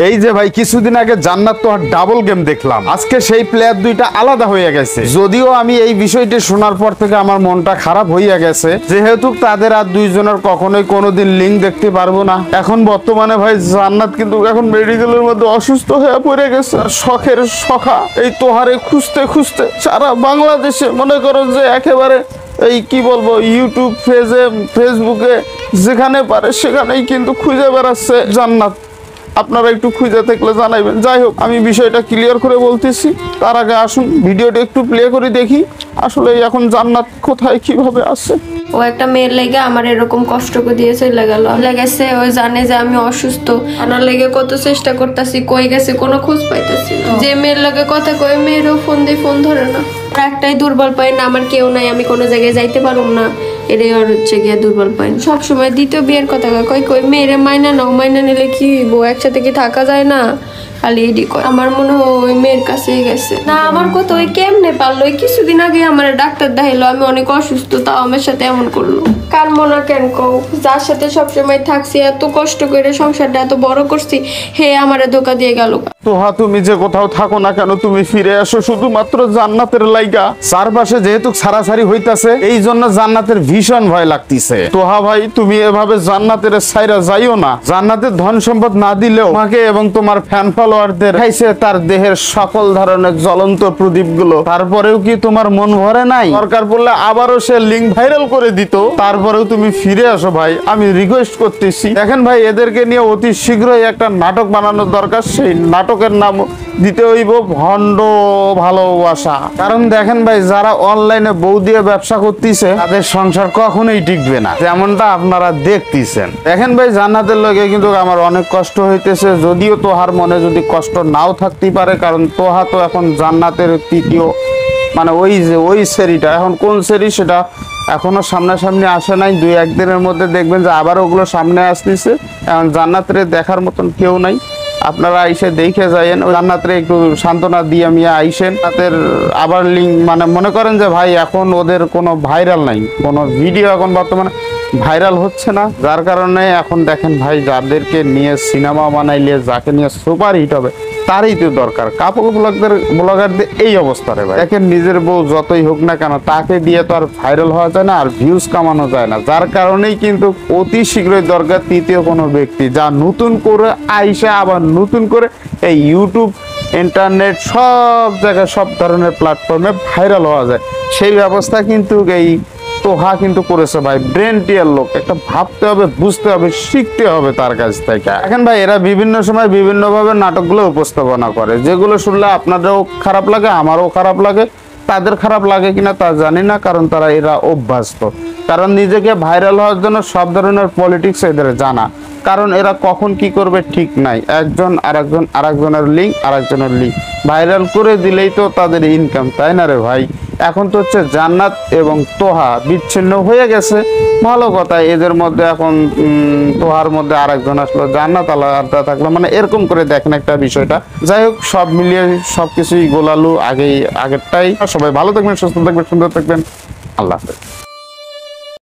এই যে ভাই কিছুদিন আগে জান্নাত তোহার ডাবল গেম দেখলাম, আজকে সেই প্লেয়ার দুইটা আলাদা হয়ে গেছে। যদিও আমি এই বিষয়টি শোনার পর থেকে আমার মনটা খারাপ হইয়া গেছে, যেহেতু তাদের আর দুইজনের কখনোই কোনোদিন লিঙ্ক দেখতে পারবো না। এখন বর্তমানে ভাই জান্নাত কিন্তু এখন মেডিকেলের মধ্যে অসুস্থ হয়ে পড়ে গেছে। আর শখের সখা এই তোহারে খুঁজতে খুঁজতে সারা বাংলাদেশে মনে করো যে একেবারে এই কি বলবো ইউটিউব ফেসবুকে যেখানে পারে সেখানেই কিন্তু খুঁজে বেড়াচ্ছে জান্নাত। আপনারা একটু খুঁজে থাকলে জানাইবেন। যাই হোক, আমি বিষয়টা ক্লিয়ার করে বলতেছি, তার আগে আসুন ভিডিওটা একটু প্লে করে দেখি আসলে এখন জান্নাত কোথায় কিভাবে আছে। ও একটা মেয়ের লেগে আমার এরকম কষ্ট করে দিয়ে চলে গেল। লেগেছে ওই জানে যে আমি অসুস্থ, আনার লেগে কত চেষ্টা করতেছি, কই গেছে কোনো খোঁজ পাইতেছি না। যে মেয়ের লাগে কথা কই মেয়েরও ফোন দিয়ে ফোন ধরে না। একটাই দুর্বল পাই না, আমার কেউ নাই, আমি কোনো জায়গায় যাইতে পারুম না, এটাই আর হচ্ছে গিয়ে দুর্বল পাই। সবসময় দ্বিতীয় বিয়ের কথা কই কই মেয়েরে মাইনা নাও, মাইনা নিলে কি হইব, একসাথে কি থাকা যায় না, খালি এডি কয়। আমার মনে হয় ওই মেয়ের কাছেই গেছে। না আমার কথা ওই কেমনে পারলো, ওই কিছুদিন আগে আমার ডাক্তার দেখাইলো আমি অনেক অসুস্থ, তাও আমার সাথে এমন করলো। কার মনে কেন কও, যার সাথে সবসময় থাকছি, এত কষ্ট করে সংসারটা এত বড় করছি, হে আমারে ধোকা দিয়ে গেল। তোহা তুমি যে কোথাও থাকো না কেন, তুমি ফিরে আসো শুধুমাত্র জান্নাতের লাইগা। চারপাশে যেহেতু ছাড়াছাড়ি হইতাছে, এই জন্য জান্নাতের ভীষণ ভয় লাগতিছে। তোহা ভাই তুমি এভাবে জান্নাতের ছাইরা যাইও না। জান্নাতের ধন সম্পদ না দিলেও তোমাকে এবং তোমার ফ্যান ফলোয়ারদের খাইছে তার দেহের সকল ধরনের জ্বলন্ত প্রদীপ গুলো। তারপরেও কি তোমার মন ভরে নাই? দরকার পড়লে আবারও সে লিঙ্ক ভাইরাল করে দিত, তারপরেও তুমি ফিরে আসো ভাই, আমি রিকোয়েস্ট করতেছি। দেখেন ভাই, এদেরকে নিয়ে অতি শীঘ্রই একটা নাটক বানানোর দরকার। সেই নাটকের নাম দিতে হইব ভণ্ড ভালোবাসা। কারণ দেখেন ভাই, যারা অনলাইনে বউ দিয়ে ব্যবসা করতেছে তাদের সংসার কখনোই টিকবে না, যেমনটা আপনারা দেখতেছেন। দেখেন ভাই, জান্নাতের লগে কিন্তু আমার অনেক কষ্ট হইতেছে, যদিও তোহার মনে যদি কষ্ট নাও থাকতে পারে, কারণ তোহা তো এখন জান্নাতের তৃতীয় মানে ওই সেরিটা। এখন কোন সেরি সেটা এখনো সামনাসামনি আসে নাই, 2-1 দিনের মধ্যে দেখবেন যে আবার ওগুলো সামনে আসতেছে। এখন জান্নাতের দেখার মতন কেউ নাই, আপনারা আইসে দেখে যাইয়েন। জান্নাতের একটু সান্ত্বনা দিয়ে আমি আইসেন। তাদের আবার লিঙ্ক মানে মনে করেন যে ভাই এখন ওদের কোনো ভাইরাল নাই, কোনো ভিডিও এখন বর্তমানে ভাইরাল হচ্ছে না, যার কারণে এখন দেখেন ভাই যাদেরকে নিয়ে সিনেমা বানাইলে যাকে নিয়ে সুপার হিট হবে তারই তো দরকার। কাপড় ব্লগারদের এই অবস্থা রে ভাই। দেখেন নিজের বউ যতই হোক না কেন তাকে দিয়ে তো আর ভাইরাল হওয়া যায় না, আর ভিউজ কামানো যায় না। যার কারণেই কিন্তু অতি শীঘ্রই দরকার তৃতীয় কোনো ব্যক্তি, যা নতুন করে আইসা আবার নতুন করে এই ইউটিউব, ইন্টারনেট সব জায়গায় সব ধরনের প্ল্যাটফর্মে ভাইরাল হওয়া যায়। সেই ব্যবস্থা কিন্তু এই তোহা কিন্তু করেছে ভাই। ব্রেন টিয়ার লোক, একটা ভাবতে হবে, বুঝতে হবে, শিখতে হবে তার কাছ থেকে। এখন ভাই এরা বিভিন্ন সময় বিভিন্ন ভাবে নাটকগুলো উপস্থাপনা করে, যেগুলো শুনলে আপনাদেরও খারাপ লাগে, আমারও খারাপ লাগে। তাদের খারাপ লাগে কিনা তা জানি না, কারণ এরা অভ্যস্ত। কারণ নিজেকে ভাইরাল হওয়ার জন্য সব ধরনের পলিটিক্স এদের জানা, কারণ এরা কখন কি করবে ঠিক নাই। একজন আরেকজনের লিঙ্ক ভাইরাল করে দিলেই তো তাদের ইনকাম, তাই না রে ভাই? এখন তো হচ্ছে জান্নাত এবং তোহা বিচ্ছিন্ন হয়ে গেছে, ভালো কথা। এদের মধ্যে এখন তোহার মধ্যে আরেকজন আসলো, জান্নাত আলাদা থাকলো, মানে এরকম করে দেখেন একটা বিষয়টা। যাই হোক, সব মিলিয়ে সবকিছুই গোলালু আগেরটাই। সবাই ভালো থাকবেন, সুস্থ থাকবেন, সুন্দর থাকবেন। আল্লাহ হাফেজ।